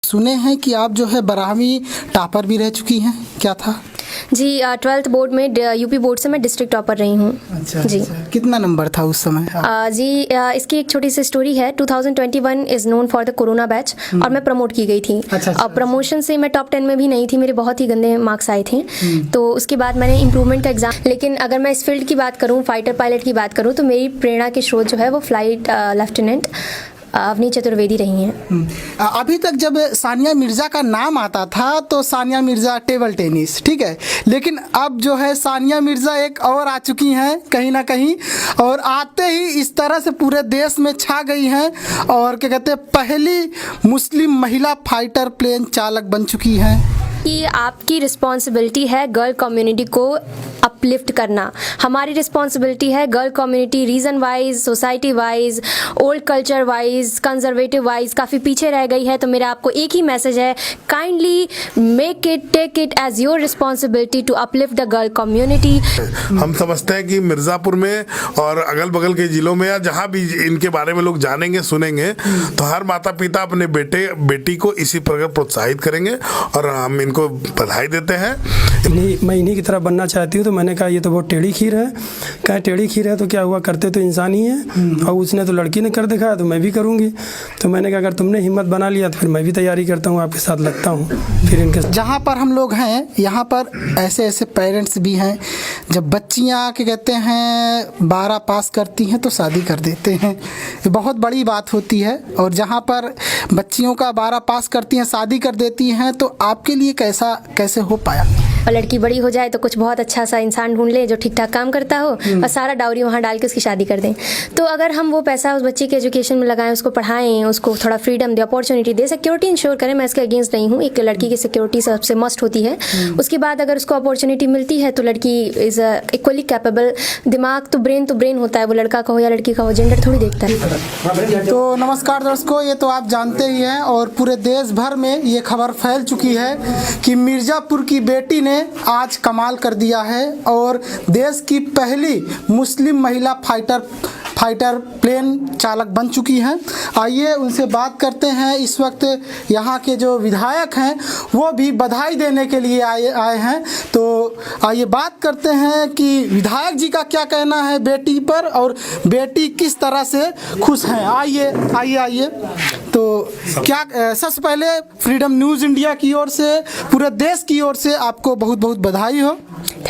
सुने हैं कि आप जो है 12वीं टॉपर भी रह चुकी हैं, क्या था? जी 12th बोर्ड में यूपी बोर्ड से मैं डिस्ट्रिक्ट टॉपर रही हूँ। अच्छा जी अच्छा। कितना नंबर था उस समय? इसकी एक छोटी सी स्टोरी है। 2021 is known for the corona batch और मैं प्रमोट की गई थी। अच्छा। प्रमोशन से मैं टॉप 10 में भी नहीं थी, मेरे बहुत ही गंदे मार्क्स आए थे। तो उसके बाद मैंने इम्प्रूवमेंट का एग्जाम, लेकिन अगर मैं इस फील्ड की बात करूँ, फाइटर पायलट की बात करूँ, तो मेरी प्रेरणा के स्रोत जो है वो फ्लाइट लेफ्टिनेंट अवनी चतुर्वेदी रही हैं। अभी तक जब सानिया मिर्ज़ा का नाम आता था तो सानिया मिर्ज़ा टेबल टेनिस, ठीक है, लेकिन अब जो है सानिया मिर्ज़ा एक और आ चुकी हैं कहीं ना कहीं, और आते ही इस तरह से पूरे देश में छा गई हैं और क्या कहते हैं, पहली मुस्लिम महिला फाइटर प्लेन चालक बन चुकी हैं। कि आपकी रिस्पॉन्सिबिलिटी है गर्ल कम्युनिटी को अपलिफ्ट करना। हमारी रिस्पॉन्सिबिलिटी है girl community region wise, society wise, old culture wise, conservative wise काफ़ी पीछे रह गई है। तो मेरा आपको एक ही मैसेज है, kindly take it as your responsibility to uplift the girl community. हम समझते हैं कि मिर्ज़ापुर में और अगल बगल के जिलों में या जहाँ भी इनके बारे में लोग जानेंगे सुनेंगे तो हर माता पिता अपने बेटी को इसी प्रकार प्रोत्साहित करेंगे और हम इनको बधाई देते हैं। मैं इन्हीं की तरह बनना चाहती हूँ। तो मैंने कहा ये तो बहुत टेढ़ी खीर है। कहा टेढ़ी खीर है तो क्या हुआ, करते तो इंसान ही है, और उसने तो लड़की ने कर दिखाया तो मैं भी करूँगी। तो मैंने कहा अगर तुमने हिम्मत बना लिया तो फिर मैं भी तैयारी करता हूँ, आपके साथ लगता हूँ। फिर इनके जहाँ पर हम लोग हैं यहाँ पर ऐसे ऐसे पेरेंट्स भी हैं, जब बच्चियाँ क्या कहते हैं 12 पास करती हैं तो शादी कर देते हैं, ये बहुत बड़ी बात होती है। और जहाँ पर बच्चियों का 12 पास करती हैं शादी कर देती हैं, तो आपके लिए कैसे हो पाया? और लड़की बड़ी हो जाए तो कुछ बहुत अच्छा सा इंसान ढूंढ ले जो ठीक ठाक काम करता हो और सारा डाउरी वहाँ डाल के उसकी शादी कर दें। तो अगर हम वो पैसा उस बच्चे के एजुकेशन में लगाएं, उसको पढ़ाएं, उसको थोड़ा फ्रीडम दे, अपॉर्चुनिटी दे, सिक्योरिटी इंश्योर करें। मैं इसके अगेंस्ट नहीं हूँ, एक लड़की की सिक्योरिटी सबसे मस्ट होती है। उसके बाद अगर उसको अपॉर्चुनिटी मिलती है तो लड़की इज़ इक्वली कैपेबल। दिमाग तो ब्रेन होता है, वो लड़का का हो या लड़की का हो, जेंडर थोड़ी देखता है। तो नमस्कार दर्शकों, ये तो आप जानते ही हैं और पूरे देश भर में ये खबर फैल चुकी है कि मिर्ज़ापुर की बेटी ने आज कमाल कर दिया है और देश की पहली मुस्लिम महिला फाइटर प्लेन चालक बन चुकी हैं। आइए उनसे बात करते हैं। इस वक्त यहाँ के जो विधायक हैं वो भी बधाई देने के लिए आए हैं। तो आइए बात करते हैं कि विधायक जी का क्या कहना है बेटी पर और बेटी किस तरह से खुश हैं। आइए। तो क्या सबसे पहले फ्रीडम न्यूज़ इंडिया की ओर से, पूरे देश की ओर से आपको बहुत बहुत बधाई हो।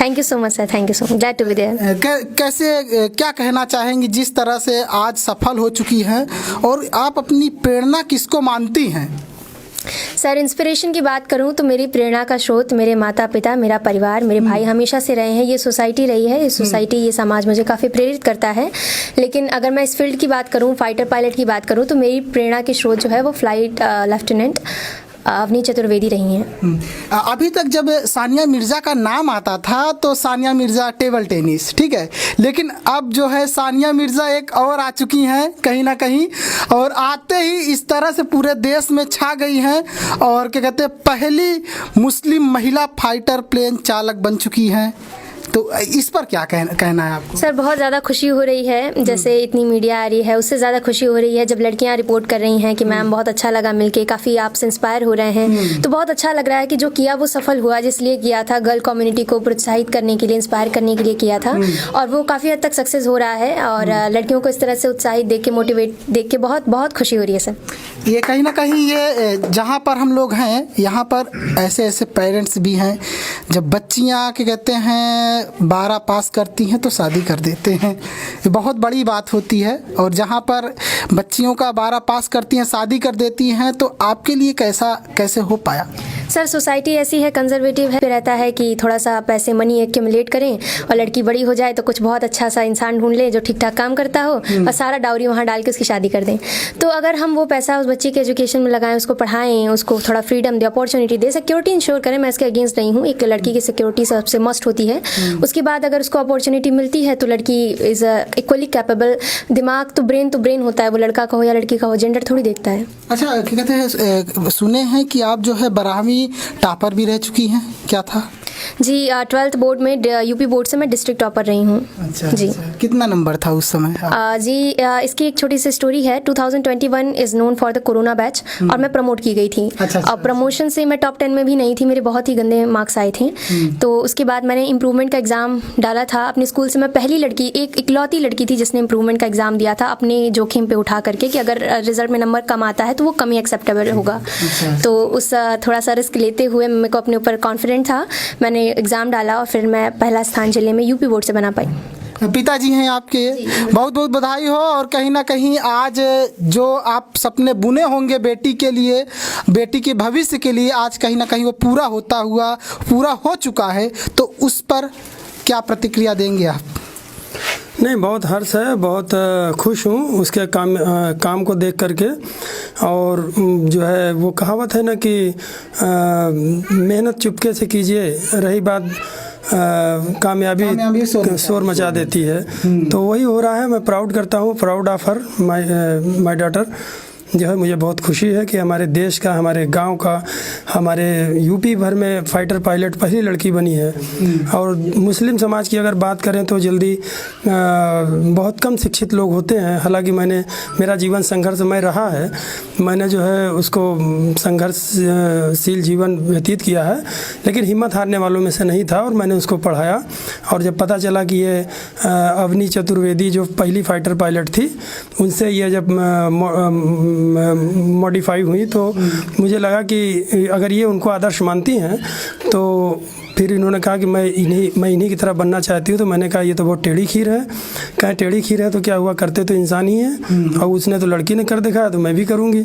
Thank you so much sir, thank you so much, glad to be there. कैसे क्या कहना चाहेंगी जिस तरह से आज सफल हो चुकी हैं, और आप अपनी प्रेरणा किसको मानती हैं? सर इंस्पिरेशन की बात करूं तो मेरी प्रेरणा का स्रोत मेरे माता पिता, मेरा परिवार, मेरे भाई हमेशा से रहे हैं। ये सोसाइटी रही है, ये सोसाइटी, ये समाज मुझे काफ़ी प्रेरित करता है। लेकिन अगर मैं इस फील्ड की बात करूं, फाइटर पायलट की बात करूं, तो मेरी प्रेरणा के स्रोत जो है वो फ्लाइट लेफ्टिनेंट अवनी चतुर्वेदी रही हैं। अभी तक जब सानिया मिर्ज़ा का नाम आता था तो सानिया मिर्ज़ा टेबल टेनिस, ठीक है, लेकिन अब जो है सानिया मिर्ज़ा एक और आ चुकी हैं कहीं ना कहीं, और आते ही इस तरह से पूरे देश में छा गई हैं और क्या कहते हैं, पहली मुस्लिम महिला फाइटर प्लेन चालक बन चुकी हैं। तो इस पर क्या कहना है आपको? सर बहुत ज़्यादा खुशी हो रही है, जैसे इतनी मीडिया आ रही है, उससे ज़्यादा खुशी हो रही है जब लड़कियां रिपोर्ट कर रही हैं कि मैम बहुत अच्छा लगा मिलके, काफ़ी आपसे इंस्पायर हो रहे हैं। तो बहुत अच्छा लग रहा है कि जो किया वो सफल हुआ, जिसलिए किया था, गर्ल कम्युनिटी को प्रोत्साहित करने के लिए, इंस्पायर करने के लिए किया था, और वो काफ़ी हद तक सक्सेस हो रहा है। और लड़कियों को इस तरह से उत्साहित देख के, मोटिवेट देख के बहुत बहुत खुशी हो रही है सर। ये कहीं ना कहीं ये जहाँ पर हम लोग हैं यहाँ पर ऐसे ऐसे पेरेंट्स भी हैं, जब बच्चियाँ क्या कहते हैं 12 पास करती हैं तो शादी कर देते हैं, ये बहुत बड़ी बात होती है। और जहाँ पर बच्चियों का 12 पास करती हैं शादी कर देती हैं, तो आपके लिए कैसे हो पाया? सर सोसाइटी ऐसी है, कंजर्वेटिव है, रहता है कि थोड़ा सा पैसे मनी एक्यूमुलेट करें और लड़की बड़ी हो जाए तो कुछ बहुत अच्छा सा इंसान ढूंढ ले जो ठीक ठाक काम करता हो और सारा डाउरी वहाँ डाल के उसकी शादी कर दें। तो अगर हम वो पैसा उस बच्चे के एजुकेशन में लगाएं, उसको पढ़ाएं, उसको थोड़ा फ्रीडम दे, अपॉर्चुनिटी दे, सिक्योरिटी इंश्योर करें। मैं इसके अगेंस्ट नहीं हूँ, एक लड़की की सिक्योरिटी सबसे मस्ट होती है। उसके बाद अगर उसको अपॉर्चुनिटी मिलती है तो लड़की इज़ इक्वली कैपेबल। दिमाग तो ब्रेन होता है, वो लड़का का हो या लड़की का हो, जेंडर थोड़ी देखता है। अच्छा, क्या कहते हैं, सुने हैं कि आप जो है 12वीं टॉपर भी रह चुकी हैं, क्या था? जी 12th बोर्ड में यूपी बोर्ड से मैं डिस्ट्रिक्ट टॉपर रही हूँ। अच्छा जी। अच्छा। कितना नंबर था उस समय? इसकी एक छोटी सी स्टोरी है। 2021 is known for the corona batch और मैं प्रमोट की गई थी। अच्छा, और प्रमोशन से मैं टॉप 10 में भी नहीं थी, मेरे बहुत ही गंदे मार्क्स आए थे। तो उसके बाद मैंने इम्प्रूवमेंट का एग्ज़ाम डाला था। अपने स्कूल से मैं पहली लड़की, एक इकलौती लड़की थी जिसने इम्प्रूवमेंट का एग्ज़ाम दिया था अपने जोखिम पे उठा करके कि अगर रिजल्ट में नंबर कम आता है तो वो कम ही एक्सेप्टेबल होगा। तो उस थोड़ा सा रिस्क लेते हुए मेरे को अपने ऊपर कॉन्फिडेंट था, मैंने एग्ज़ाम डाला और फिर मैं पहला स्थान जिले में यूपी बोर्ड से बना पाई। पिताजी हैं आपके, बहुत बहुत बधाई हो। और कहीं ना कहीं आज जो आप सपने बुने होंगे बेटी के लिए, बेटी के भविष्य के लिए, आज कहीं ना कहीं वो पूरा हो चुका है। तो उस पर क्या प्रतिक्रिया देंगे आप? नहीं, बहुत हर्ष है, बहुत खुश हूँ उसके काम को देख करके। और जो है वो कहावत है ना कि मेहनत चुपके से कीजिए, रही बात कामयाबी शोर मचा देती है। तो वही हो रहा है। मैं प्राउड करता हूँ, proud of her my daughter. जो है मुझे बहुत खुशी है कि हमारे देश का, हमारे गांव का, हमारे यूपी भर में फाइटर पायलट पहली लड़की बनी है। और मुस्लिम समाज की अगर बात करें तो जल्दी बहुत कम शिक्षित लोग होते हैं। हालांकि मेरा जीवन संघर्षमय रहा है, मैंने जो है उसको संघर्षशील जीवन व्यतीत किया है, लेकिन हिम्मत हारने वालों में से नहीं था और मैंने उसको पढ़ाया। और जब पता चला कि ये अवनी चतुर्वेदी जो पहली फाइटर पायलट थी, उनसे ये जब मॉडिफाई हुई तो मुझे लगा कि अगर ये उनको आदर्श मानती हैं तो फिर इन्होंने कहा कि मैं इन्हीं की तरह बनना चाहती हूँ। तो मैंने कहा ये तो बहुत टेढ़ी खीर है। कहा टेढ़ी खीर है तो क्या हुआ, करते तो इंसान ही है। और उसने तो लड़की ने कर दिखाया तो मैं भी करूँगी।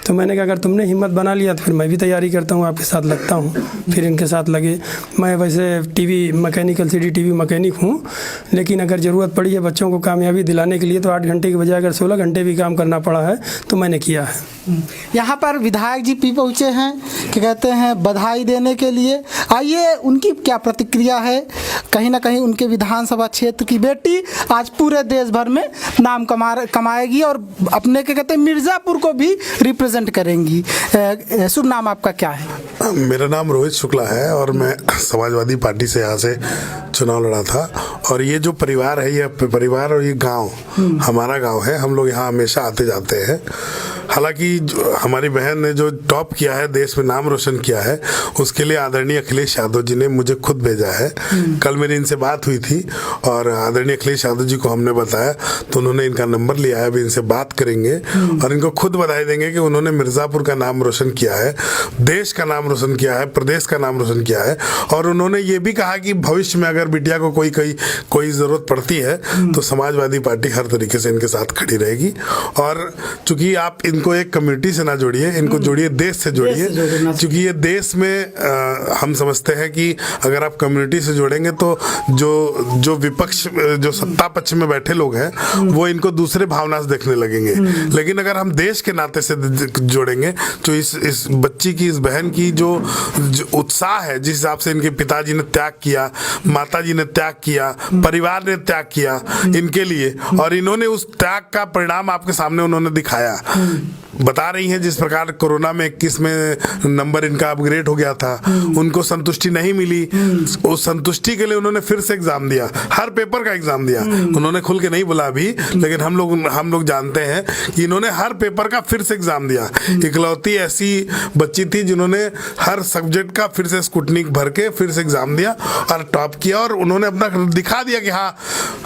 तो मैंने कहा अगर तुमने हिम्मत बना लिया तो फिर मैं भी तैयारी करता हूँ, आपके साथ लगता हूँ। फिर इनके साथ लगे। मैं वैसे LCD TV मैकेनिक हूँ, लेकिन अगर ज़रूरत पड़ी है बच्चों को कामयाबी दिलाने के लिए तो 8 घंटे की बजाय अगर 16 घंटे भी काम करना पड़ा है तो मैंने किया है। यहाँ पर विधायक जी भी पहुँचे हैं, क्या कहते हैं, बधाई देने के लिए। आइए उनकी क्या प्रतिक्रिया है। कहीं ना कहीं उनके विधानसभा क्षेत्र की बेटी आज पूरे देश भर में नाम कमाएगी और अपने क्या कहते हैं मिर्ज़ापुर को भी रिप्रेजेंट करेंगी। शुभ नाम आपका क्या है? मेरा नाम रोहित शुक्ला है और मैं समाजवादी पार्टी से यहाँ से चुनाव लड़ा था। और ये जो परिवार है, ये परिवार और ये गांव हमारा गांव है। हम लोग यहाँ हमेशा आते जाते हैं। हालांकि हमारी बहन ने जो टॉप किया है, देश में नाम रोशन किया है, उसके लिए आदरणीय अखिलेश यादव जी ने मुझे खुद भेजा है। कल मेरी इनसे बात हुई थी और आदरणीय अखिलेश यादव जी को हमने बताया तो उन्होंने इनका नंबर लिया है। अभी इनसे बात करेंगे और इनको खुद बधाई देंगे कि उन्होंने मिर्ज़ापुर का नाम रोशन किया है, देश का नाम रोशन किया है, प्रदेश का नाम रोशन किया है। और उन्होंने ये भी कहा कि भविष्य में अगर बिटिया को कोई ज़रूरत पड़ती है तो समाजवादी पार्टी हर तरीके से इनके साथ खड़ी रहेगी। और चूंकि आप इनको एक कम्युनिटी से ना जोड़िए, इनको जोड़िए देश से जोड़िए, क्योंकि ये देश में हम समझते हैं कि अगर आप कम्युनिटी से जोड़ेंगे तो जो विपक्ष, जो सत्ता पक्ष में बैठे लोग हैं वो इनको दूसरे भावना से देखने लगेंगे। लेकिन अगर हम देश के नाते से जोड़ेंगे तो इस बच्ची की, इस बहन की जो उत्साह है, जिस हिसाब से इनके पिताजी ने त्याग किया, माताजी ने त्याग किया, परिवार ने त्याग किया इनके लिए, और इन्होंने उस त्याग का परिणाम आपके सामने उन्होंने दिखाया। बता रही हैं जिस प्रकार कोरोना में 21 में नंबर इनका अपग्रेड हो गया था, उनको संतुष्टि नहीं मिली। उस संतुष्टि के लिए उन्होंने फिर से एग्जाम दिया, हर पेपर का एग्जाम दिया। उन्होंने खुल के नहीं बोला अभी, लेकिन हम लोग जानते हैं कि इन्होंने हर पेपर का फिर से एग्जाम दिया। इकलौती ऐसी बच्ची थी जिन्होंने हर सब्जेक्ट का फिर से स्कूटनिक भर के फिर से एग्जाम दिया और टॉप किया। और उन्होंने अपना दिखा दिया कि हाँ,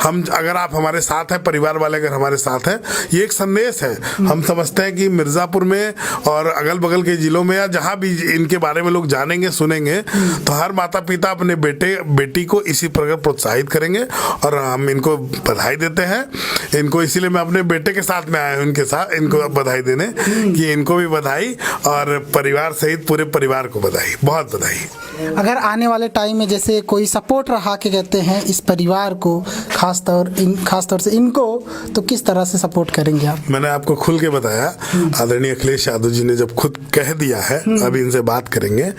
हम, अगर आप हमारे साथ हैं, परिवार वाले अगर हमारे साथ हैं, ये एक संदेश है। हम समझते हैं कि मिर्ज़ापुर में और अगल बगल के जिलों में या जहाँ भी इनके बारे में लोग जानेंगे, सुनेंगे, तो हर माता पिता अपने बेटी को इसी प्रकार प्रोत्साहित करेंगे। और हम इनको बधाई देते हैं। इनको इसीलिए मैं अपने बेटे के साथ में आया हूँ, इनको बधाई देने, कि इनको भी बधाई और परिवार सहित पूरे परिवार को बधाई, बहुत बधाई। अगर आने वाले टाइम में जैसे कोई सपोर्ट रहा, के कहते हैं, इस परिवार को खास तौर से इनको, तो किस तरह से सपोर्ट करेंगे आप? मैंने आपको खुल के बताया आदरणीय अखिलेश यादव जी ने जब खुद कह दिया है, अभी इनसे बात करेंगे,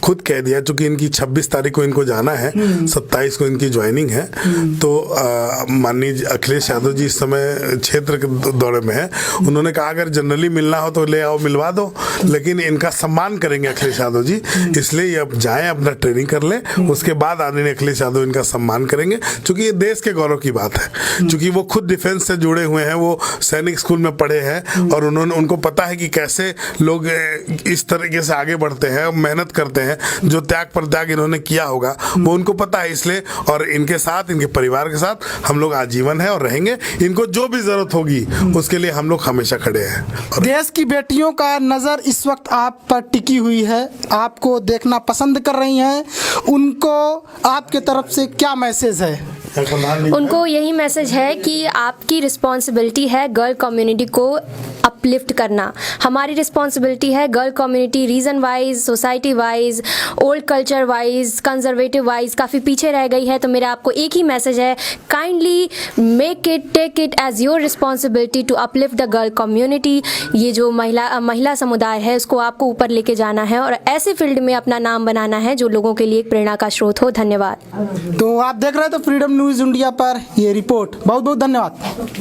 खुद कह दिया, चूंकि इनकी 26 तारीख को इनको जाना है, 27 को इनकी ज्वाइनिंग है, तो माननीय अखिलेश यादव जी इस समय क्षेत्र के दौरे में है। उन्होंने कहा अगर जनरली मिलना हो तो ले आओ, मिलवा दो, लेकिन इनका सम्मान करेंगे अखिलेश यादव जी, इसलिए ये अब जाएं, अपना ट्रेनिंग कर ले, उसके बाद आदरणीय अखिलेश यादव इनका सम्मान करेंगे, क्योंकि ये देश के गौरव की बात है। क्योंकि वो खुद डिफेंस से जुड़े हुए हैं, वो सैनिक स्कूल में पढ़े हैं और उनको पता है कि कैसे लोग इस तरीके से आगे बढ़ते हैं, मेहनत करते हैं, जो त्याग पर त्याग इन्होंने किया होगा वो उनको पता है, इसलिए और इनके साथ, इनके परिवार के साथ हम लोग आजीवन है और रहेंगे। इनको जो भी जरूरत होगी उसके लिए हम लोग हमेशा खड़े हैं। देश की बेटियों का नज़र इस वक्त आप पर टिकी हुई है, आपको देखना पसंद कर रही हैं, उनको आपके तरफ से क्या मैसेज है? उनको यही मैसेज है कि आपकी रिस्पॉन्सिबिलिटी है गर्ल कम्युनिटी को अपलिफ्ट करना। हमारी रिस्पॉन्सिबिलिटी है girl community region wise, society wise, old culture wise, conservative wise काफ़ी पीछे रह गई है। तो मेरा आपको एक ही मैसेज है, kindly take it as your responsibility to uplift the girl community. ये जो महिला समुदाय है उसको आपको ऊपर लेके जाना है और ऐसे फील्ड में अपना नाम बनाना है जो लोगों के लिए एक प्रेरणा का स्रोत हो। धन्यवाद। तो आप देख रहे हैं तो फ्रीडम न्यूज़ इंडिया पर ये रिपोर्ट। बहुत बहुत धन्यवाद।